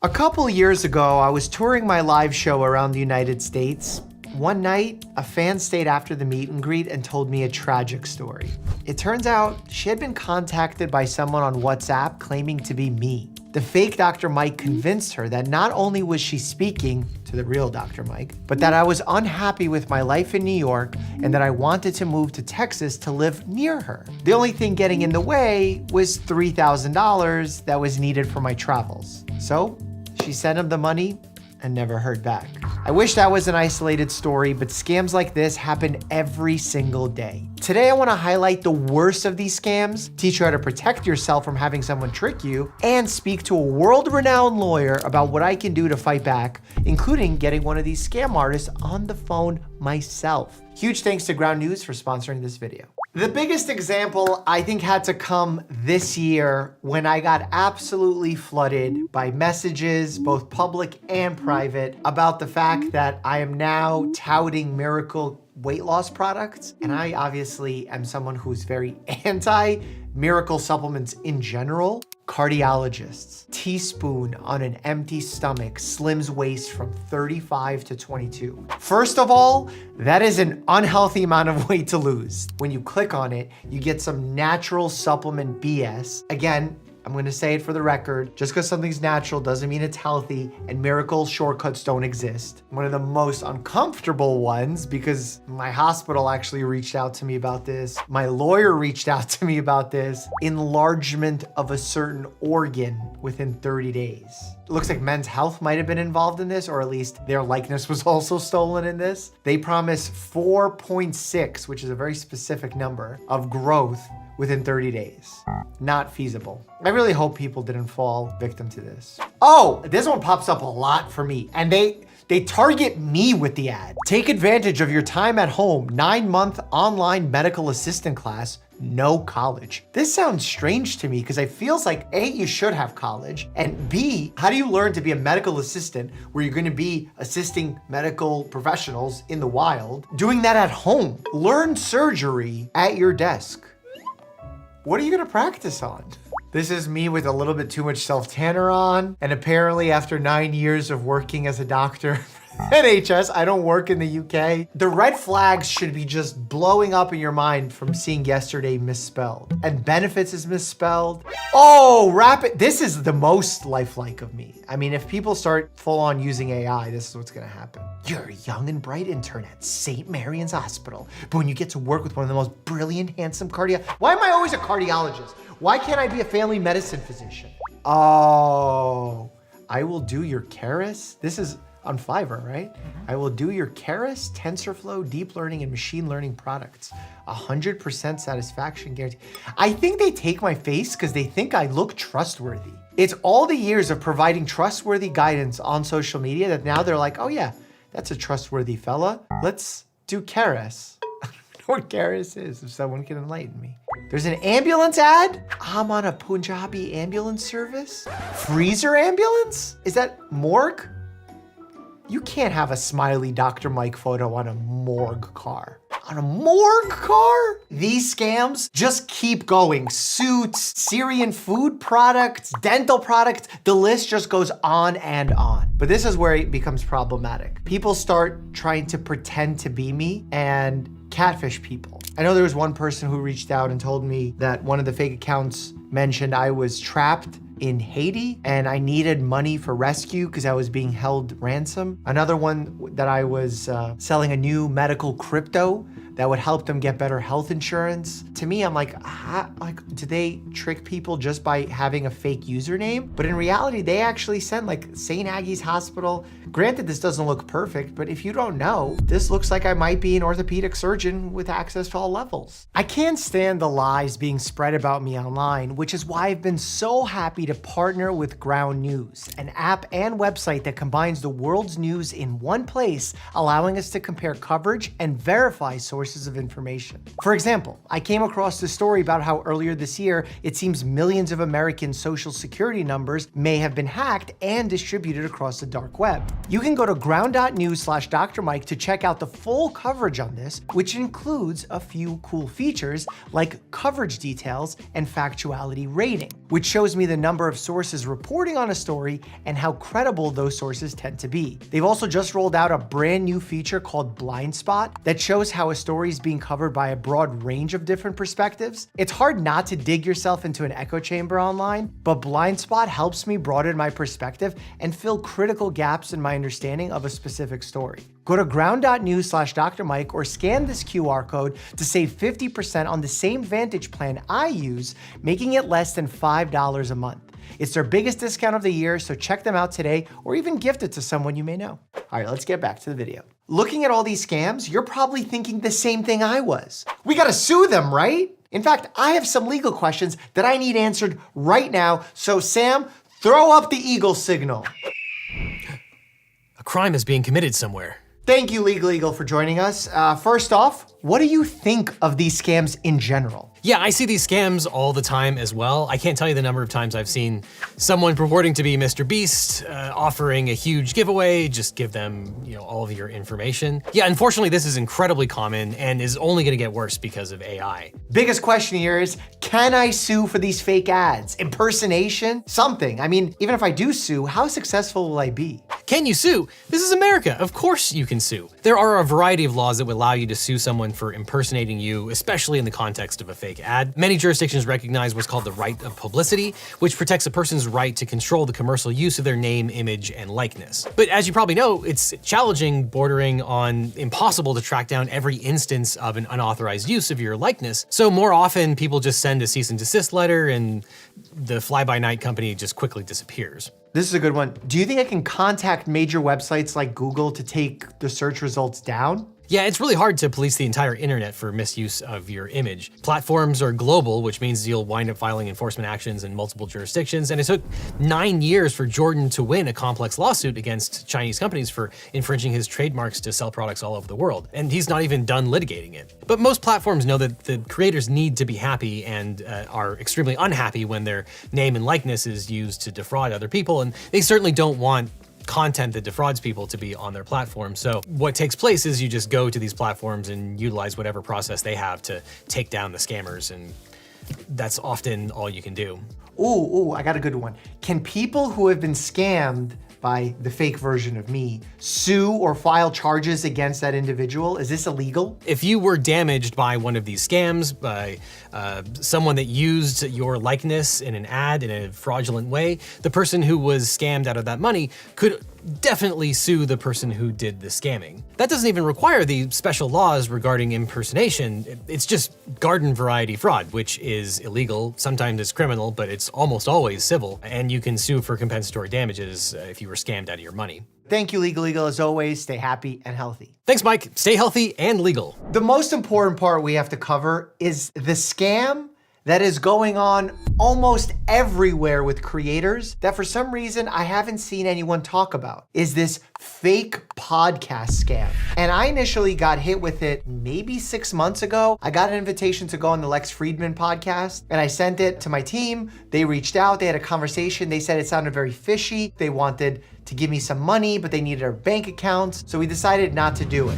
A couple years ago, I was touring my live show around the United States. One night, a fan stayed after the meet and greet and told me a tragic story. It turns out she had been contacted by someone on WhatsApp claiming to be me. The fake Dr. Mike convinced her that not only was she speaking to the real Dr. Mike, but that I was unhappy with my life in New York and that I wanted to move to Texas to live near her. The only thing getting in the way was $3,000 that was needed for my travels. So she sent him the money and never heard back. I wish that was an isolated story, but scams like this happen every single day. Today, I wanna highlight the worst of these scams, teach you how to protect yourself from having someone trick you, and speak to a world-renowned lawyer about what I can do to fight back, including getting one of these scam artists on the phone myself. Huge thanks to Ground News for sponsoring this video. The biggest example I think had to come this year when I got absolutely flooded by messages, both public and private, about the fact that I am now touting miracle weight loss products. And I obviously am someone who's very anti-miracle supplements in general. Cardiologists, teaspoon on an empty stomach slims waist from 35 to 22. First of all, that is an unhealthy amount of weight to lose. When you click on it, you get some natural supplement BS. Again, I'm gonna say it for the record, just because something's natural doesn't mean it's healthy, and miracle shortcuts don't exist. One of the most uncomfortable ones, because my hospital actually reached out to me about this, my lawyer reached out to me about this, enlargement of a certain organ within 30 days. It looks like Men's Health might have been involved in this, or at least their likeness was also stolen in this. They promise 4.6, which is a very specific number, of growth within 30 days. Not feasible. I really hope people didn't fall victim to this. Oh, this one pops up a lot for me, and they target me with the ad. Take advantage of your time at home, 9-month online medical assistant class, no college. This sounds strange to me because it feels like A, you should have college, and B, how do you learn to be a medical assistant where you're gonna be assisting medical professionals in the wild, doing that at home? Learn surgery at your desk. What are you gonna practice on? This is me with a little bit too much self-tanner on, and apparently after 9 years of working as a doctor NHS, I don't work in the UK. The red flags should be just blowing up in your mind from seeing yesterday misspelled. And benefits is misspelled. Oh, rapid. This is the most lifelike of me. I mean, if people start full on using AI, this is what's gonna happen. You're a young and bright intern at St. Marian's Hospital, but when you get to work with one of the most brilliant, handsome why am I always a cardiologist? Why can't I be a family medicine physician? Oh, I will do your Keras. This is on Fiverr, right? I will do your Keras, TensorFlow, deep learning, and machine learning products. 100% satisfaction guarantee. I think they take my face because they think I look trustworthy. It's all the years of providing trustworthy guidance on social media that now they're like, oh yeah, that's a trustworthy fella. Let's do Keras. I don't know what Keras is, if someone can enlighten me. There's an ambulance ad? I'm on a Punjabi ambulance service? Freezer ambulance? Is that morgue? You can't have a smiley Dr. Mike photo on a morgue car. On a morgue car? These scams just keep going. Suits, Syrian food products, dental products, the list just goes on and on. But this is where it becomes problematic. People start trying to pretend to be me and catfish people. I know there was one person who reached out and told me that one of the fake accounts mentioned I was trapped in Haiti and I needed money for rescue because I was being held ransom. Another one that I was selling a new medical crypto that would help them get better health insurance. To me, I'm like, do they trick people just by having a fake username? But in reality, they actually sent like St. Aggie's Hospital. Granted, this doesn't look perfect, but if you don't know, this looks like I might be an orthopedic surgeon with access to all levels. I can't stand the lies being spread about me online, which is why I've been so happy to partner with Ground News, an app and website that combines the world's news in one place, allowing us to compare coverage and verify sources sources of information. For example, I came across this story about how earlier this year, it seems millions of American social security numbers may have been hacked and distributed across the dark web. You can go to ground.news/Dr. Mike to check out the full coverage on this, which includes a few cool features like coverage details and factuality rating, which shows me the number of sources reporting on a story and how credible those sources tend to be. They've also just rolled out a brand new feature called Blind Spot that shows how a story is being covered by a broad range of different perspectives. It's hard not to dig yourself into an echo chamber online, but Blind Spot helps me broaden my perspective and fill critical gaps in my understanding of a specific story. Go to ground.news/Dr. Mike or scan this QR code to save 50% on the same Vantage plan I use, making it less than $5 a month. It's their biggest discount of the year, so check them out today or even gift it to someone you may know. All right, let's get back to the video. Looking at all these scams, you're probably thinking the same thing I was. We gotta sue them, right? In fact, I have some legal questions that I need answered right now, so Sam, throw up the eagle signal. A crime is being committed somewhere. Thank you, Legal Eagle, for joining us. First off, what do you think of these scams in general? Yeah, I see these scams all the time as well. I can't tell you the number of times I've seen someone purporting to be Mr. Beast, offering a huge giveaway, just give them, all of your information. Yeah, unfortunately, this is incredibly common and is only gonna get worse because of AI. Biggest question here is, can I sue for these fake ads? Impersonation? Something. I mean, even if I do sue, how successful will I be? Can you sue? This is America. Of course you can sue. There are a variety of laws that would allow you to sue someone for impersonating you, especially in the context of a fake ad. Many jurisdictions recognize what's called the right of publicity, which protects a person's right to control the commercial use of their name, image, and likeness. But as you probably know, it's challenging, bordering on impossible to track down every instance of an unauthorized use of your likeness. So more often, people just send a cease and desist letter and the fly-by-night company just quickly disappears. This is a good one. Do you think I can contact major websites like Google to take the search results down? Yeah, it's really hard to police the entire internet for misuse of your image. Platforms are global, which means you'll wind up filing enforcement actions in multiple jurisdictions. And it took 9 years for Jordan to win a complex lawsuit against Chinese companies for infringing his trademarks to sell products all over the world. And he's not even done litigating it. But most platforms know that the creators need to be happy and are extremely unhappy when their name and likeness is used to defraud other people. And they certainly don't want content that defrauds people to be on their platform. So what takes place is you just go to these platforms and utilize whatever process they have to take down the scammers, and that's often all you can do. Ooh, I got a good one. Can people who have been scammed by the fake version of me sue or file charges against that individual? Is this illegal? If you were damaged by one of these scams, by someone that used your likeness in an ad in a fraudulent way, the person who was scammed out of that money could definitely sue the person who did the scamming. That doesn't even require the special laws regarding impersonation. It's just garden variety fraud, which is illegal. Sometimes it's criminal, but it's almost always civil. And you can sue for compensatory damages if you were scammed out of your money. Thank you, Legal Eagle. As always, stay happy and healthy. Thanks, Mike. Stay healthy and legal. The most important part we have to cover is the scam that is going on almost everywhere with creators that for some reason I haven't seen anyone talk about, is this fake podcast scam. And I initially got hit with it maybe 6 months ago. I got an invitation to go on the Lex Friedman podcast and I sent it to my team. They reached out, they had a conversation. They said it sounded very fishy. They wanted to give me some money, but they needed our bank accounts. So we decided not to do it.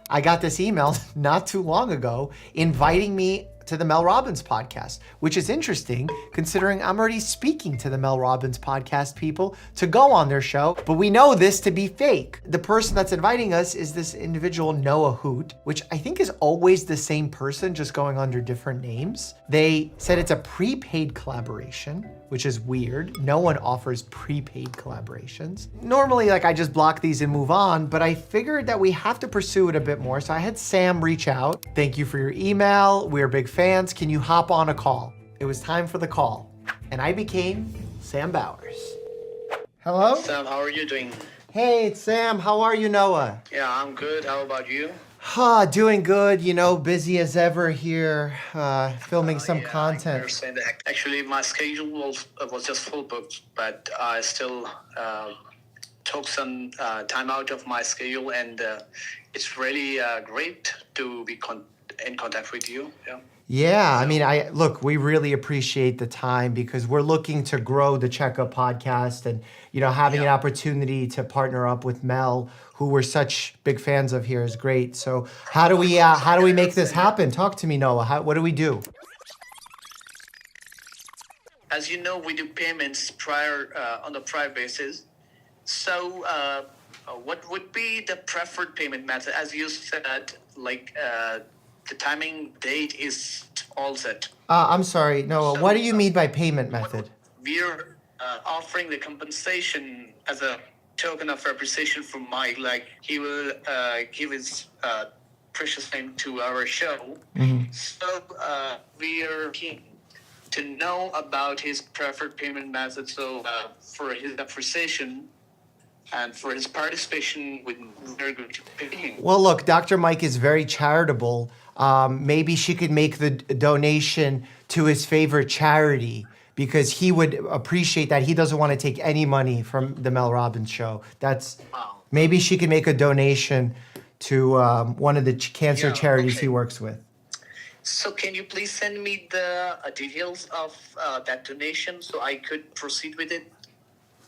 I got this email not too long ago inviting me to the Mel Robbins podcast, which is interesting considering I'm already speaking to the Mel Robbins podcast people to go on their show, but we know this to be fake. The person that's inviting us is this individual, Noah Hoot, which I think is always the same person, just going under different names. They said it's a prepaid collaboration, which is weird. No one offers prepaid collaborations. Normally, I just block these and move on, but I figured that we have to pursue it a bit more. So I had Sam reach out. Thank you for your email. We're big fans. Can you hop on a call? It was time for the call. And I became Sam Bowers. Hello? Sam, how are you doing? Hey, it's Sam. How are you, Noah? Yeah, I'm good. How about you? Doing good, busy as ever here, filming some content. I understand that. Actually, my schedule was just full booked, but I still took some time out of my schedule, and it's really great to be in contact with you. Yeah. Yeah, I mean, look, we really appreciate the time because we're looking to grow the Checkup podcast, and having an opportunity to partner up with Mel, who we're such big fans of here, is great. So how do we make this happen? Talk to me, Noah. What do we do? As you know, we do payments on a prior basis. So what would be the preferred payment method? As you said, the timing date is all set. I'm sorry, Noah, what do you mean by payment method? We're offering the compensation as a token of appreciation from Mike. Like, he will give his precious time to our show. Mm-hmm. So we are keen to know about his preferred payment method. So for his appreciation and for his participation, we're going to pay him. Well, look, Dr. Mike is very charitable. Maybe she could make the donation to his favorite charity, because he would appreciate that. He doesn't want to take any money from the Mel Robbins show. Maybe she could make a donation to one of the cancer charities he works with. So can you please send me the details of that donation so I could proceed with it?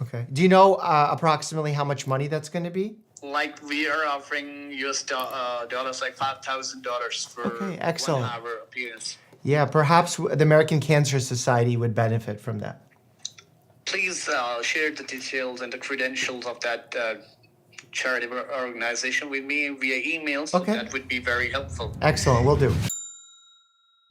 Okay. Do you know approximately how much money that's going to be? Like, we are offering US dollars, like $5,000 for excellent. 1 hour appearance. Yeah, perhaps the American Cancer Society would benefit from that. Please share the details and the credentials of that charitable organization with me via email, so that would be very helpful. Excellent, will do.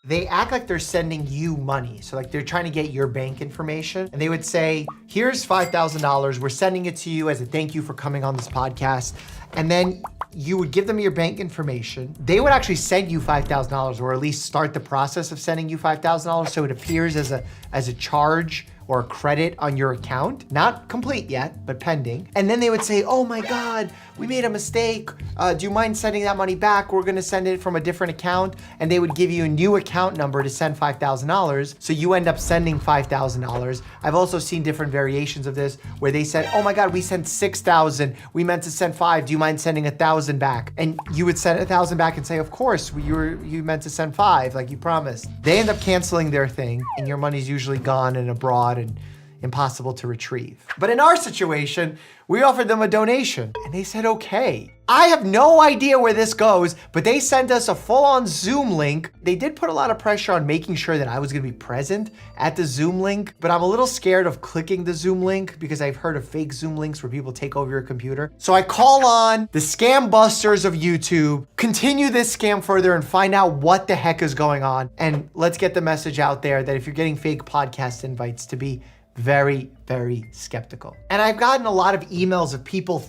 They act like they're sending you money. So like they're trying to get your bank information, and they would say, here's $5,000. We're sending it to you as a thank you for coming on this podcast. And then you would give them your bank information. They would actually send you $5,000, or at least start the process of sending you $5,000. So it appears as a charge or a credit on your account. Not complete yet, but pending. And then they would say, oh my God, we made a mistake. Do you mind sending that money back? We're gonna send it from a different account. And they would give you a new account number to send $5,000. So you end up sending $5,000. I've also seen different variations of this where they said, oh my God, we sent 6,000. We meant to send 5. Do you mind sending 1,000 back? And you would send 1,000 back and say, of course, you meant to send 5, like you promised. They end up canceling their thing, and your money's usually gone and abroad and impossible to retrieve. But in our situation, we offered them a donation and they said, okay. I have no idea where this goes, but they sent us a full-on Zoom link. They did put a lot of pressure on making sure that I was gonna be present at the Zoom link, but I'm a little scared of clicking the Zoom link because I've heard of fake Zoom links where people take over your computer. So I call on the scam busters of YouTube, continue this scam further and find out what the heck is going on. And let's get the message out there that if you're getting fake podcast invites, to be very, very skeptical. And I've gotten a lot of emails of people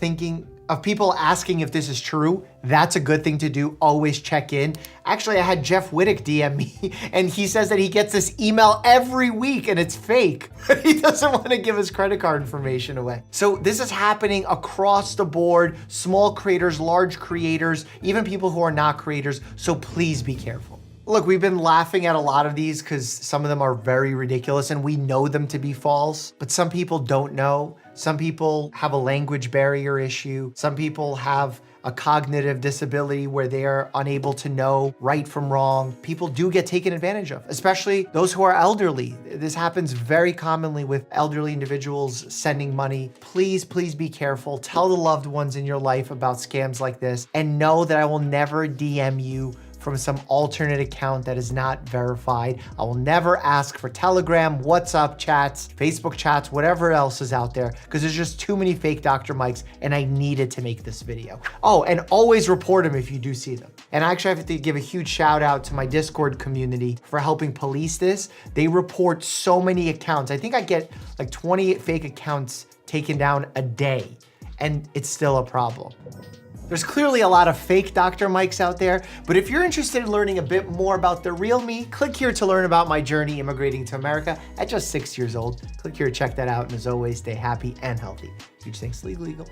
asking if this is true. That's a good thing to do. Always check in. Actually, I had Jeff Wittick DM me, and he says that he gets this email every week and it's fake. He doesn't want to give his credit card information away. So this is happening across the board, small creators, large creators, even people who are not creators. So please be careful. Look, we've been laughing at a lot of these because some of them are very ridiculous and we know them to be false, but some people don't know. Some people have a language barrier issue. Some people have a cognitive disability where they are unable to know right from wrong. People do get taken advantage of, especially those who are elderly. This happens very commonly with elderly individuals sending money. Please, please be careful. Tell the loved ones in your life about scams like this, and know that I will never DM you from some alternate account that is not verified. I will never ask for Telegram, WhatsApp chats, Facebook chats, whatever else is out there, because there's just too many fake Dr. Mikes, and I needed to make this video. Oh, and always report them if you do see them. And I actually have to give a huge shout out to my Discord community for helping police this. They report so many accounts. I think I get like 20 fake accounts taken down a day, and it's still a problem. There's clearly a lot of fake Dr. Mikes out there, but if you're interested in learning a bit more about the real me, click here to learn about my journey immigrating to America at just 6 years old. Click here to check that out, and as always, stay happy and healthy. Huge thanks to Legal Eagle.